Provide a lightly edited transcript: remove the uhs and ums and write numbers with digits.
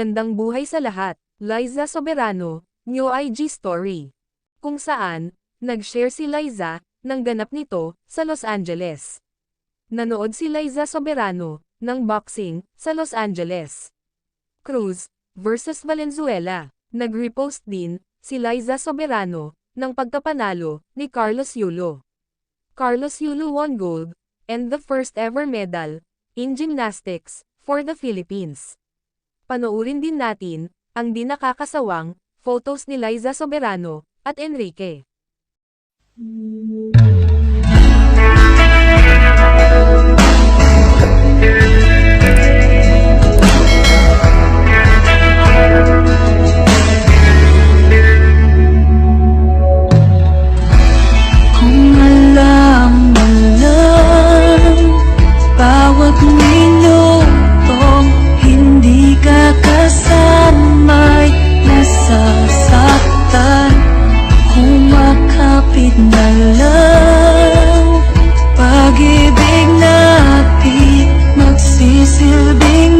Magandang buhay sa lahat, Liza Soberano, New IG Story. Kung saan, nag-share si Liza, ng ganap nito, sa Los Angeles. Nanood si Liza Soberano, ng boxing, sa Los Angeles. Cruz, versus Valenzuela. Nag-repost din, si Liza Soberano, ng pagkapanalo, ni Carlos Yulo. Carlos Yulo won gold, and the first ever medal, in gymnastics, for the Philippines. Panoorin din natin, ang di nakakasawang, photos ni Liza Soberano, at Enrique. Kung alam mo lang, bawat minutong hindi ka kasama'y nasasaktan. Kumakapit na lang, pag-ibig natin magsisilbing